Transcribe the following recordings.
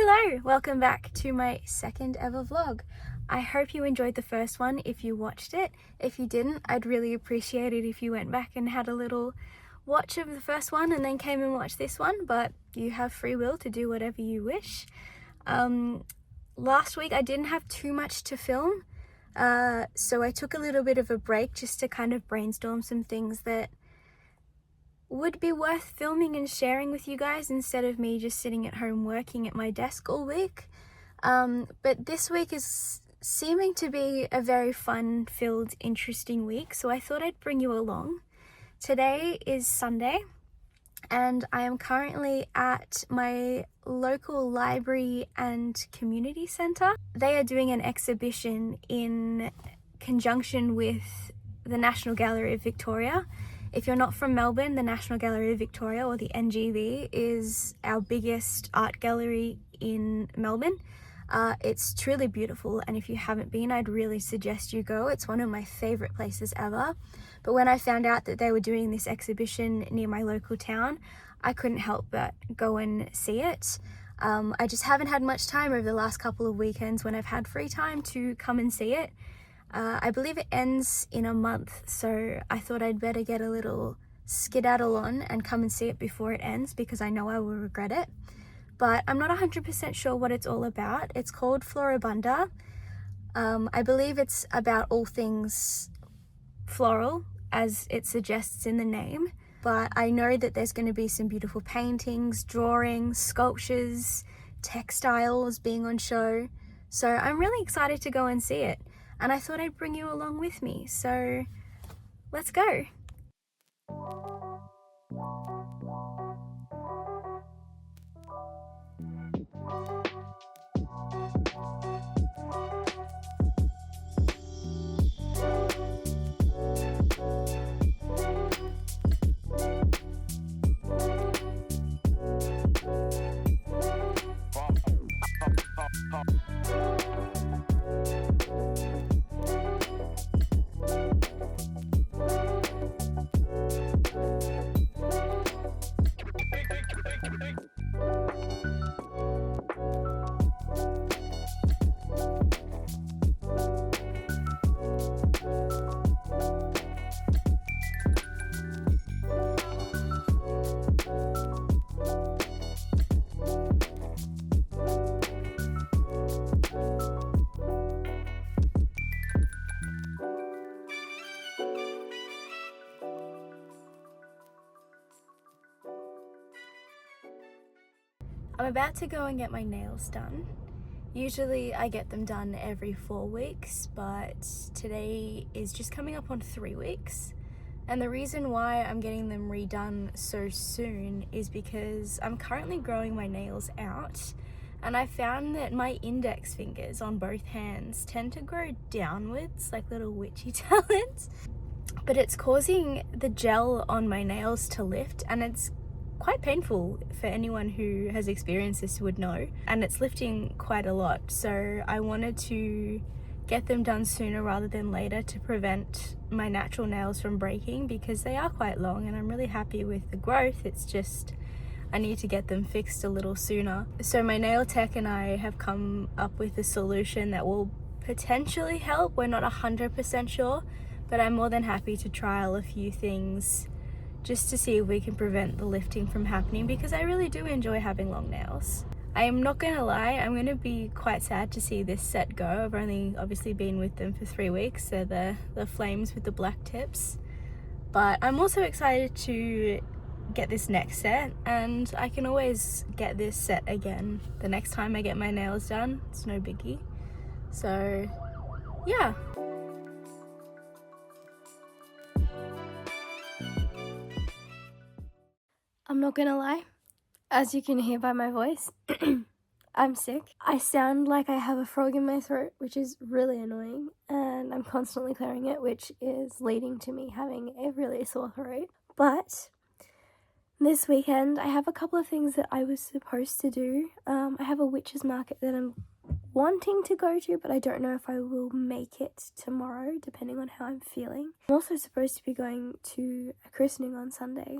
Hello! Welcome back to my second ever vlog. I hope you enjoyed the first one if you watched it. If you didn't, I'd really appreciate it if you went back and had a little watch of the first one and then came and watched this one, but you have free will to do whatever you wish. Last week I didn't have too much to film, so I took a little bit of a break just to kind of brainstorm some things that would be worth filming and sharing with you guys instead of me just sitting at home working at my desk all week. But this week is seeming to be a very fun-filled, interesting week, so I thought I'd bring you along. Today is Sunday, and I am currently at my local library and community centre. They are doing an exhibition in conjunction with the National Gallery of Victoria. If you're not from Melbourne, the National Gallery of Victoria, or the NGV, is our biggest art gallery in Melbourne. It's truly beautiful, and if you haven't been, I'd really suggest you go. It's one of my favourite places ever. But when I found out that they were doing this exhibition near my local town, I couldn't help but go and see it. I just haven't had much time over the last couple of weekends when I've had free time to come and see it. I believe it ends in a month, so I thought I'd better get a little skedaddle on and come and see it before it ends, because I know I will regret it. But I'm not 100% sure what it's all about. It's called Floribunda. I believe it's about all things floral, as it suggests in the name. But I know that there's going to be some beautiful paintings, drawings, sculptures, textiles being on show. So I'm really excited to go and see it. And I thought I'd bring you along with me, so let's go. I'm about to go and get my nails done. Usually I get them done every 4 weeks, but today is just coming up on 3 weeks. And the reason why I'm getting them redone so soon is because I'm currently growing my nails out, and I found that my index fingers on both hands tend to grow downwards like little witchy talents. But it's causing the gel on my nails to lift, and it's quite painful for anyone who has experienced this would know, and it's lifting quite a lot. So I wanted to get them done sooner rather than later to prevent my natural nails from breaking, because they are quite long and I'm really happy with the growth. It's just I need to get them fixed a little sooner. So my nail tech and I have come up with a solution that will potentially help. We're not 100% sure, but I'm more than happy to trial a few things just to see if we can prevent the lifting from happening, because I really do enjoy having long nails. I am not gonna lie, I'm gonna be quite sad to see this set go. I've only obviously been with them for 3 weeks. They're the flames with the black tips. But I'm also excited to get this next set, and I can always get this set again the next time I get my nails done. It's no biggie. So yeah. I'm not gonna lie, as you can hear by my voice, I'm sick. I sound like I have a frog in my throat, which is really annoying, and I'm constantly clearing it, which is leading to me having a really sore throat. But this weekend I have a couple of things that I was supposed to do. I have a witch's market that I'm wanting to go to, but I don't know if I will make it tomorrow, depending on how I'm feeling. I'm also supposed to be going to a christening on Sunday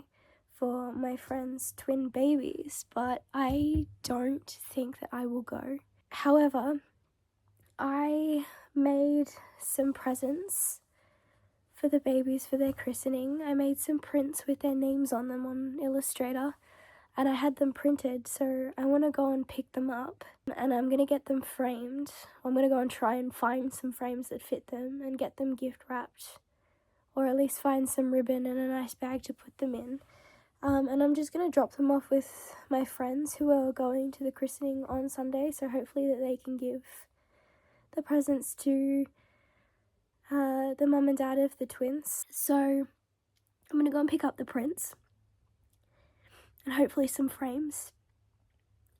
for my friend's twin babies, but I don't think that I will go. However, I made some presents for the babies for their christening. I made some prints with their names on them on Illustrator, and I had them printed, so I want to go and pick them up, and I'm going to get them framed. I'm going to go and try and find some frames that fit them and get them gift wrapped, or at least find some ribbon and a nice bag to put them in. And I'm just going to drop them off with my friends who are going to the christening on Sunday, so hopefully that they can give the presents to the mum and dad of the twins. So I'm going to go and pick up the prints and hopefully some frames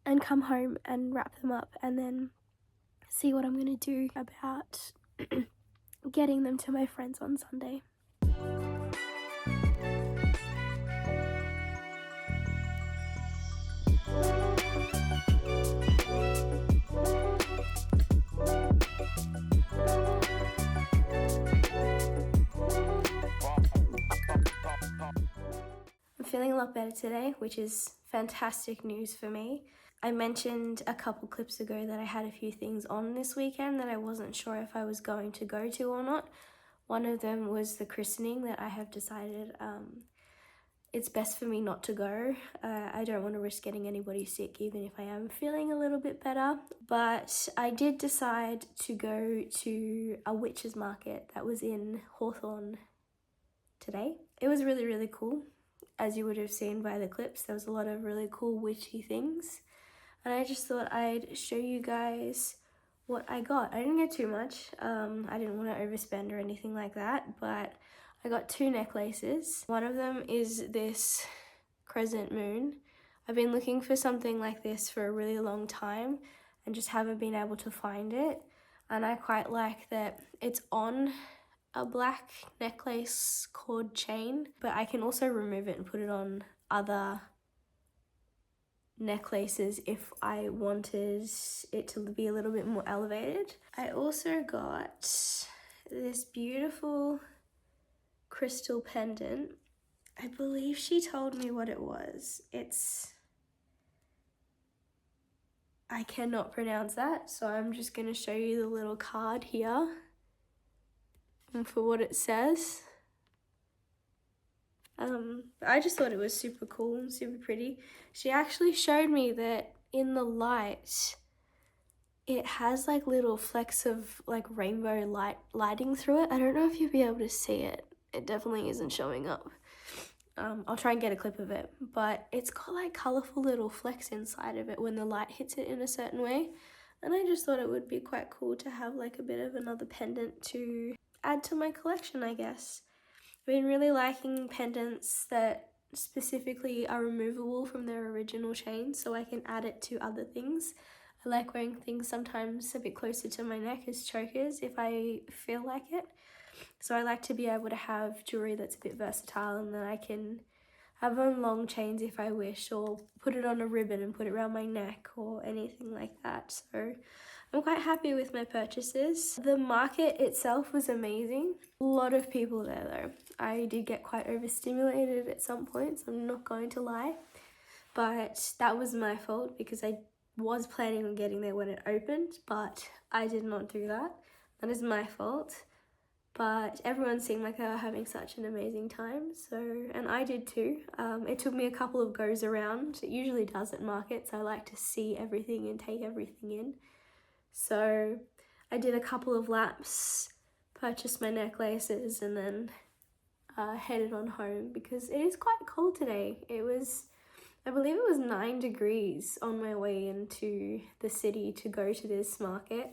and come home and wrap them up, and then see what I'm going to do about getting them to my friends on Sunday. I'm feeling a lot better today, which is fantastic news for me. I mentioned a couple clips ago that I had a few things on this weekend that I wasn't sure if I was going to go to or not. One of them was the christening that I have decided it's best for me not to go. I don't want to risk getting anybody sick, even if I am feeling a little bit better. But I did decide to go to a witches market that was in Hawthorne today. It was really, really cool. As you would have seen by the clips, there was a lot of really cool witchy things. And I just thought I'd show you guys what I got. I didn't get too much. I didn't want to overspend or anything like that, but I got 2 necklaces. One of them is this crescent moon. I've been looking for something like this for a really long time and just haven't been able to find it. And I quite like that it's on a black necklace cord chain, but I can also remove it and put it on other necklaces if I wanted it to be a little bit more elevated. I also got this beautiful crystal pendant. I believe she told me what it was. I cannot pronounce that, so I'm just going to show you the little card here and for what it says. I just thought it was super cool and super pretty. She actually showed me that in the light, it has like little flecks of like rainbow lighting through it. I don't know if you'll be able to see it. It definitely isn't showing up. I'll try and get a clip of it, but it's got like colorful little flecks inside of it when the light hits it in a certain way. And I just thought it would be quite cool to have like a bit of another pendant to add to my collection, I guess. I've been really liking pendants that specifically are removable from their original chain so I can add it to other things. I like wearing things sometimes a bit closer to my neck as chokers if I feel like it. So I like to be able to have jewelry that's a bit versatile and that I can have on long chains if I wish, or put it on a ribbon and put it around my neck or anything like that. So I'm quite happy with my purchases. The market itself was amazing. A lot of people there though. I did get quite overstimulated at some points, I'm not going to lie. But that was my fault because I was planning on getting there when it opened, but I did not do that. That is my fault. But everyone seemed like they were having such an amazing time, and I did too. It took me a couple of goes around. It usually does at markets. I like to see everything and take everything in. So I did a couple of laps, purchased my necklaces, and then headed on home because it is quite cold today. I believe it was 9 degrees on my way into the city to go to this market.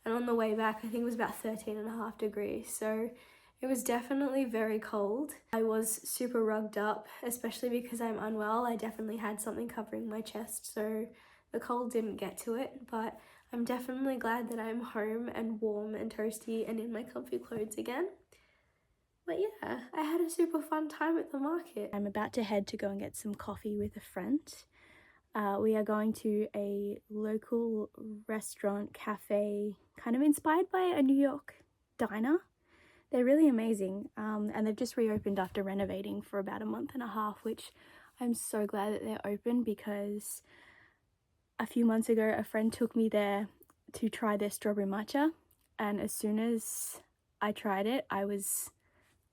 And on the way back, I think it was about 13.5 degrees. So it was definitely very cold. I was super rugged up, especially because I'm unwell. I definitely had something covering my chest, so the cold didn't get to it. But I'm definitely glad that I'm home and warm and toasty and in my comfy clothes again. But yeah, I had a super fun time at the market. I'm about to head to go and get some coffee with a friend. We are going to a local restaurant, cafe, kind of inspired by a New York diner. They're really amazing, and they've just reopened after renovating for about a month and a half, which I'm so glad that they're open because a few months ago a friend took me there to try their strawberry matcha, and as soon as I tried it, I was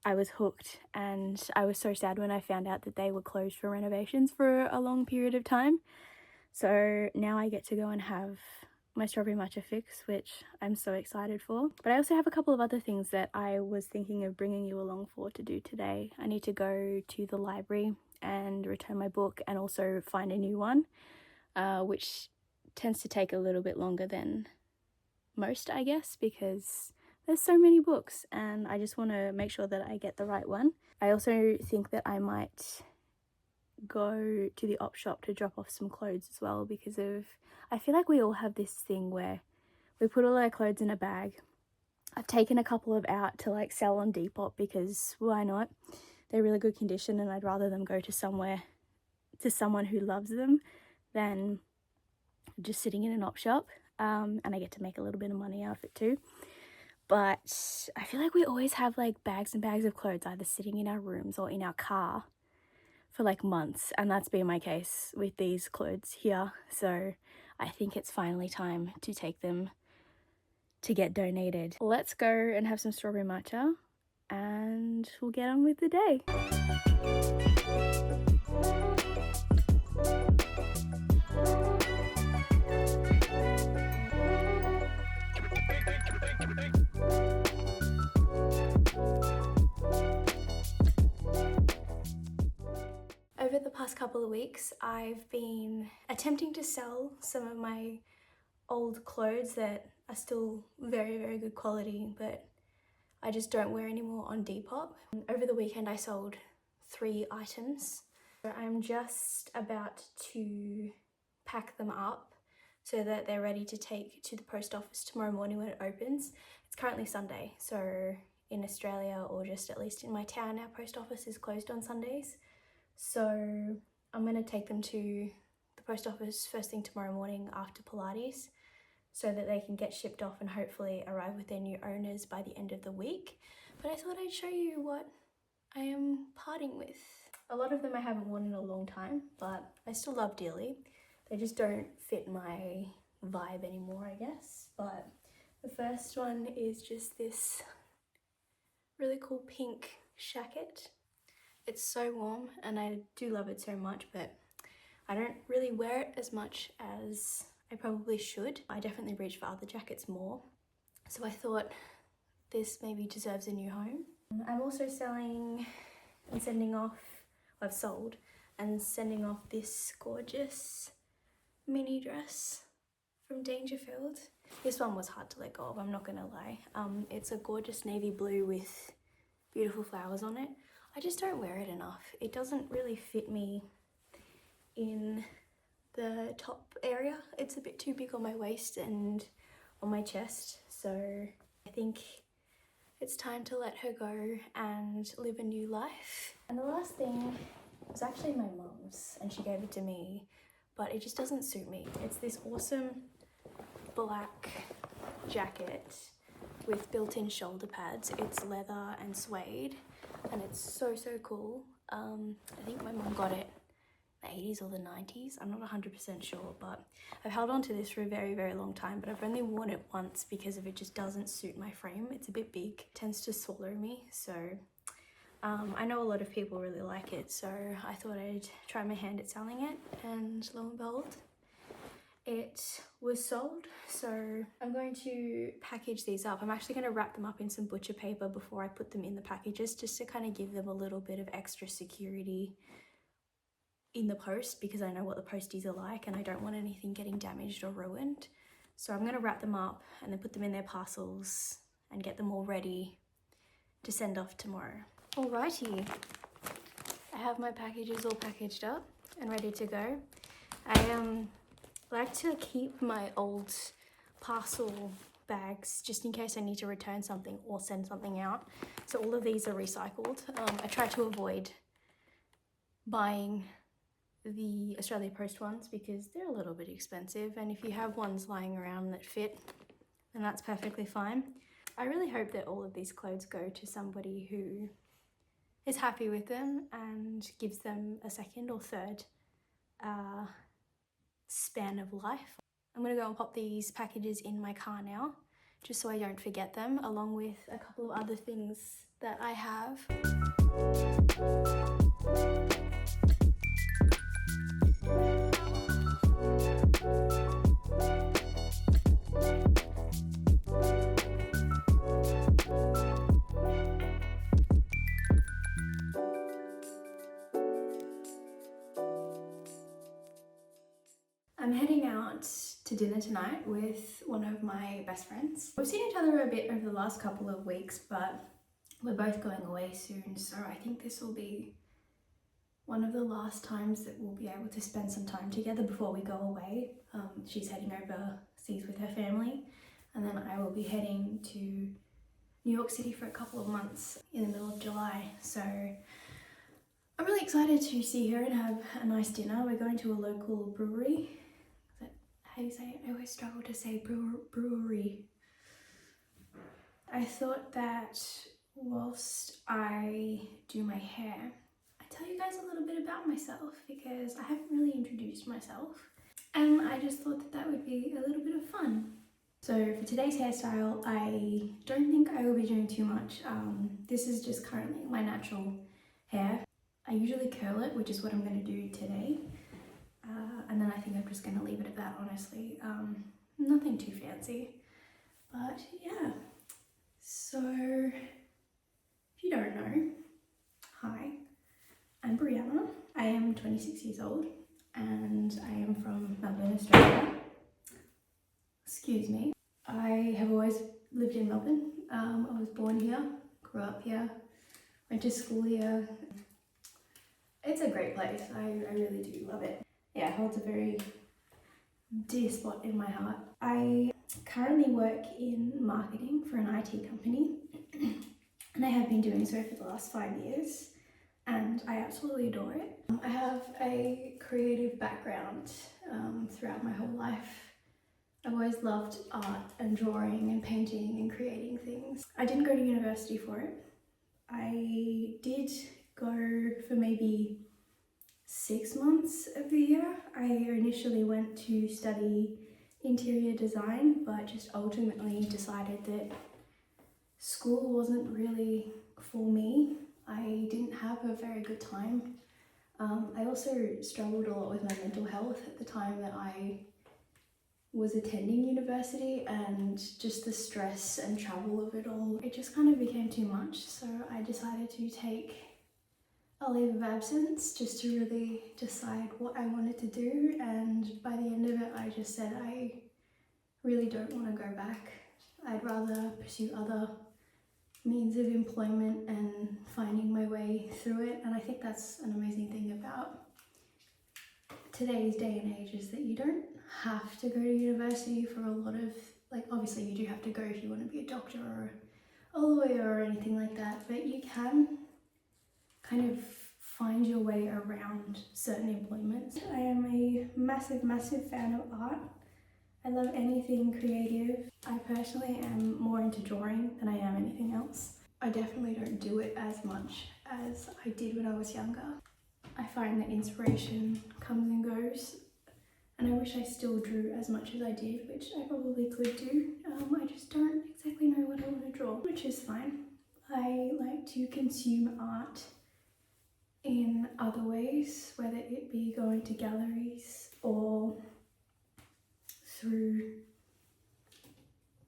hooked, and I was so sad when I found out that they were closed for renovations for a long period of time. So now I get to go and have my strawberry matcha fix, which I'm so excited for. But I also have a couple of other things that I was thinking of bringing you along for to do today. I need to go to the library and return my book and also find a new one, which tends to take a little bit longer than most, I guess, because there's so many books and I just want to make sure that I get the right one. I also think that I might go to the op shop to drop off some clothes as well, because I feel like we all have this thing where we put all our clothes in a bag. I've taken a couple of out to like sell on Depop because why not? They're really good condition and I'd rather them go to someone who loves them than just sitting in an op shop. And I get to make a little bit of money out of it too. But I feel like we always have like bags and bags of clothes either sitting in our rooms or in our car for like months, and that's been my case with these clothes here. So I think it's finally time to take them to get donated. Let's go and have some strawberry matcha and we'll get on with the day. Over the past couple of weeks, I've been attempting to sell some of my old clothes that are still very, very good quality, but I just don't wear anymore on Depop. Over the weekend, I sold 3 items. So I'm just about to pack them up so that they're ready to take to the post office tomorrow morning when it opens. It's currently Sunday, so in Australia, or just at least in my town, our post office is closed on Sundays. So I'm going to take them to the post office first thing tomorrow morning after Pilates so that they can get shipped off and hopefully arrive with their new owners by the end of the week. But I thought I'd show you what I am parting with. A lot of them I haven't worn in a long time, but I still love dearly. They just don't fit my vibe anymore, I guess. But the first one is just this really cool pink shacket. It's so warm and I do love it so much, but I don't really wear it as much as I probably should. I definitely reach for other jackets more. So I thought this maybe deserves a new home. I'm also selling and sending off, I've sold and sending off this gorgeous mini dress from Dangerfield. This one was hard to let go of, I'm not gonna lie. It's a gorgeous navy blue with beautiful flowers on it. I just don't wear it enough. It doesn't really fit me in the top area. It's a bit too big on my waist and on my chest, so I think it's time to let her go and live a new life. And the last thing was actually my mum's, and she gave it to me, but it just doesn't suit me. It's this awesome black jacket with built-in shoulder pads. It's leather and suede and it's so cool. I think my mum got it in the 80s or the 90s. I'm not 100% sure, but I've held on to this for a very, very long time, but I've only worn it once because of it just doesn't suit my frame. It's a bit big, it tends to swallow me, so I know a lot of people really like it, so I thought I'd try my hand at selling it, and lo and behold, it was sold. So I'm going to package these up. I'm actually going to wrap them up in some butcher paper before I put them in the packages, just to kind of give them a little bit of extra security in the post, because I know what the posties are like and I don't want anything getting damaged or ruined. So I'm going to wrap them up and then put them in their parcels and get them all ready to send off tomorrow. Alrighty, I have my packages all packaged up and ready to go. I like to keep my old parcel bags just in case I need to return something or send something out. So all of these are recycled. I try to avoid buying the Australia Post ones because they're a little bit expensive, and if you have ones lying around that fit, then that's perfectly fine. I really hope that all of these clothes go to somebody who is happy with them and gives them a second or third span of life. I'm gonna go and pop these packages in my car now, just so I don't forget them, along with a couple of other things that I have. I'm heading out to dinner tonight with one of my best friends. We've seen each other a bit over the last couple of weeks, but we're both going away soon, so I think this will be one of the last times that we'll be able to spend some time together before we go away. She's heading overseas with her family, and then I will be heading to New York City for a couple of months in the middle of July. So I'm really excited to see her and have a nice dinner. We're going to a local brewery. Is that how you say it? I always struggle to say brewery. I thought that whilst I do my hair, I'd tell you guys a little bit about myself, because I haven't really introduced myself, and I just thought that that would be a little bit of fun. So for today's hairstyle, I don't think I will be doing too much. This is just currently my natural hair. I usually curl it, which is what I'm going to do today. And then I think I'm just going to leave it at that, honestly. Nothing too fancy. But yeah. So, if you don't know, hi, I'm Brianna. I am 26 years old and I am from Melbourne, Australia. Excuse me. I have always lived in Melbourne. I was born here, grew up here, went to school here. It's a great place. I really do love it. Yeah, it holds a very dear spot in my heart. I currently work in marketing for an IT company, and I have been doing so for the last 5 years, and I absolutely adore it. I have a creative background throughout my whole life. I've always loved art and drawing and painting and creating things. I didn't go to university for it. I did go for maybe 6 months of the year. I initially went to study interior design, but just ultimately decided that school wasn't really for me. I didn't have a very good time. I also struggled a lot with my mental health at the time that I was attending university, and just the stress and travel of it all, it just kind of became too much. So I decided to take a leave of absence just to really decide what I wanted to do, and by the end of it I just said I really don't want to go back. I'd rather pursue other means of employment and finding my way through it. And I think that's an amazing thing about today's day and age, is that you don't have to go to university for a lot of, like, obviously you do have to go if you want to be a doctor or a lawyer or anything like that, but you can kind of find your way around certain employments. I am a massive fan of art. I love anything creative. I personally am more into drawing than I am anything else. I definitely don't do it as much as I did when I was younger. I find that inspiration comes and goes, and I wish I still drew as much as I did, which I probably could do. I just don't exactly know what I want to draw, which is fine. I like to consume art in other ways, whether it be going to galleries or through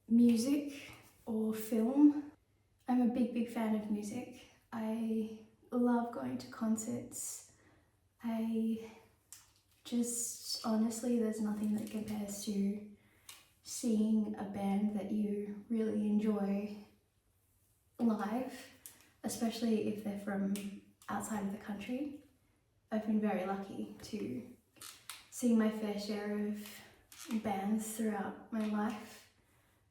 music or film. I'm a big fan of music. I love going to concerts. I just, honestly, there's nothing that compares to seeing a band that you really enjoy live, especially if they're from outside of the country. I've been very lucky to see my fair share of bands throughout my life.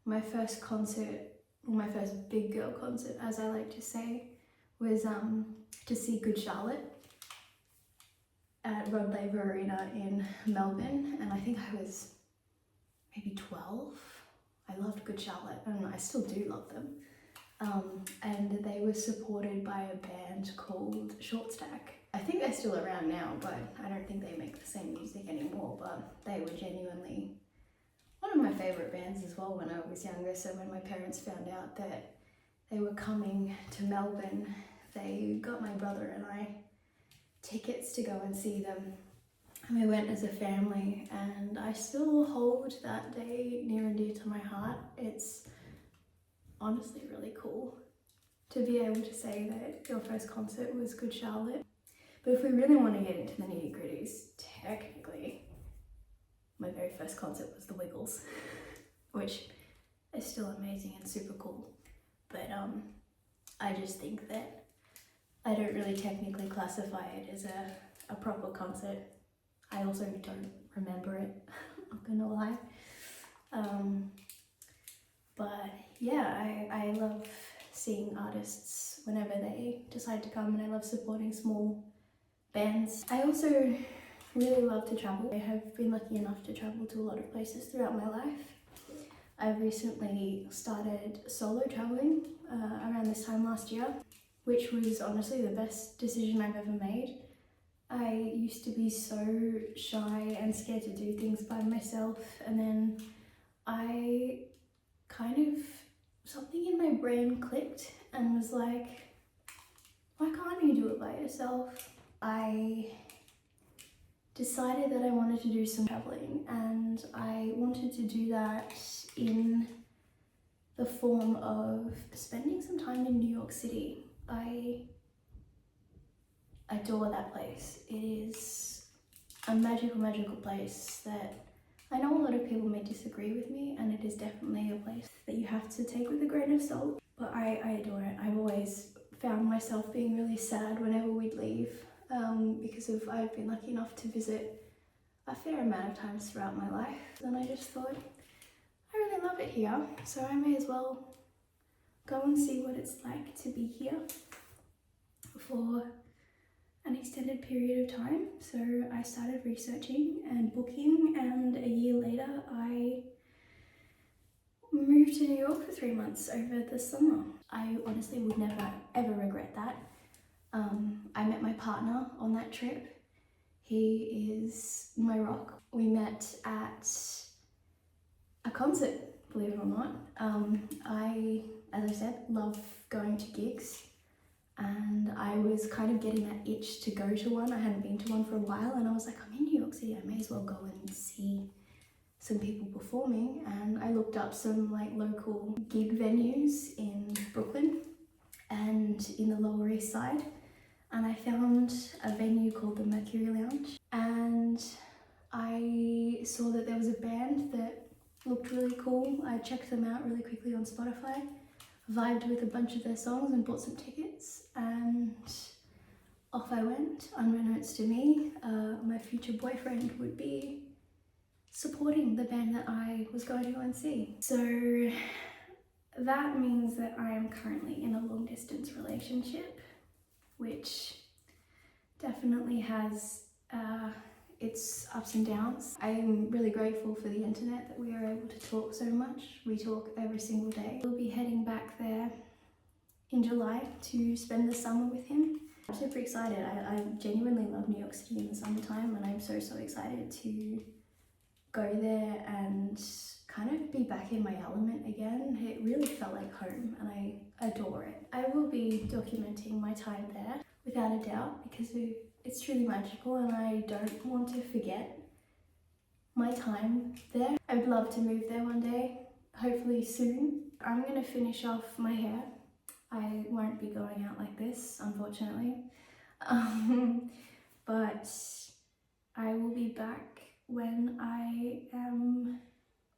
My first concert, or my first big girl concert, as I like to say, was to see Good Charlotte at Rod Laver Arena in Melbourne, and I think I was maybe 12. I loved Good Charlotte, and I still do love them. and they were supported by a band called Short Stack. I think they're still around now, but I don't think they make the same music anymore, but they were genuinely one of my favourite bands as well when I was younger. So when my parents found out that they were coming to Melbourne, they got my brother and I tickets to go and see them. And we went as a family, and I still hold that day near and dear to my heart. It's honestly really cool to be able to say that your first concert was Good Charlotte. But if we really want to get into the nitty gritties, technically, my very first concert was The Wiggles, which is still amazing and super cool. But I just think that I don't really technically classify it as a proper concert. I also don't remember it, I'm not gonna lie. But yeah, I love seeing artists whenever they decide to come, and I love supporting small bands. I also really love to travel. I have been lucky enough to travel to a lot of places throughout my life. I've recently started solo traveling around this time last year, which was honestly the best decision I've ever made. I used to be so shy and scared to do things by myself, and then something in my brain clicked and was like, why can't you do it by yourself? I decided that I wanted to do some traveling, and I wanted to do that in the form of spending some time in New York City. I adore that place. It is a magical place that I know a lot of people may disagree with me, and it is definitely a place that you have to take with a grain of salt, but I adore it. I've always found myself being really sad whenever we'd leave because I've been lucky enough to visit a fair amount of times throughout my life, and I just thought, I really love it here, so I may as well go and see what it's like to be here for an extended period of time. So I started researching and booking, and a year later I moved to New York for 3 months over the summer. I honestly would never ever regret that. I met my partner on that trip. He is my rock. We met at a concert, believe it or not. As I said, love going to gigs, and I was kind of getting that itch to go to one. I hadn't been to one for a while, and I was like, I'm in New York City, I may as well go and see some people performing. And I looked up some like local gig venues in Brooklyn and in the Lower East Side, and I found a venue called the Mercury Lounge, and I saw that there was a band that looked really cool. I checked them out really quickly on Spotify, vibed with a bunch of their songs and bought some tickets, and off I went. Unbeknownst to me, my future boyfriend would be supporting the band that I was going to go and see. So that means that I am currently in a long distance relationship, which definitely has its ups and downs. I am really grateful for the internet that we are able to talk so much. We talk every single day. We'll be heading back there in July to spend the summer with him. I'm super excited. I genuinely love New York City in the summertime, and I'm so excited to go there and kind of be back in my element again. It really felt like home, and I adore it. I will be documenting my time there without a doubt, because it's truly magical, and I don't want to forget my time there. I'd love to move there one day, hopefully soon. I'm gonna finish off my hair. I won't be going out like this, unfortunately. But I will be back when I am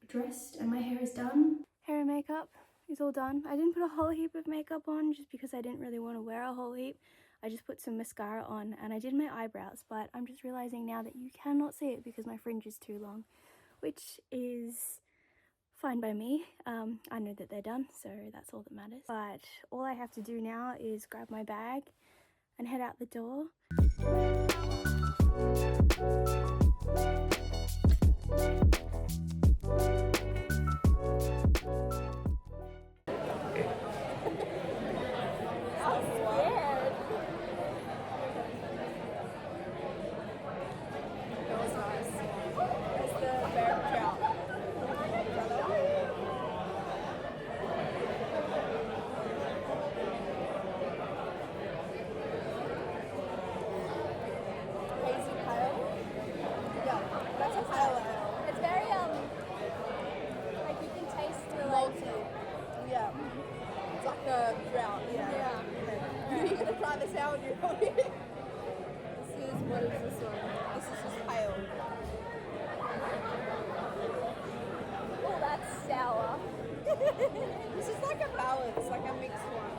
dressed and my hair is done. Hair and makeup is all done. I didn't put a whole heap of makeup on just because I didn't really want to wear a whole heap. I just put some mascara on, and I did my eyebrows, but I'm just realizing now that you cannot see it because my fringe is too long, which is fine by me. I know that they're done, so that's all that matters. But all I have to do now is grab my bag and head out the door. sour do you want? This is, what is this one? This is just pale. Oh, that's sour. This is like a balance, like a mixed one.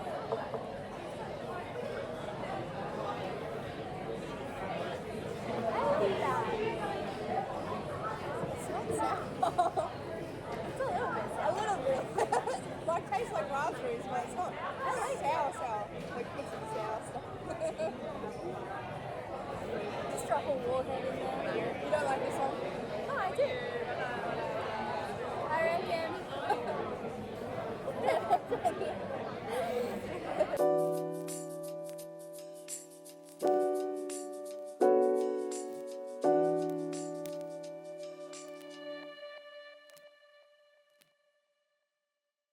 I like that. It's not sour. It's a little bit A sour. little bit. Like tastes like raspberries, but it's not sour. Like mixed with sour stuff. Just drop a warhead in there. You don't like this one?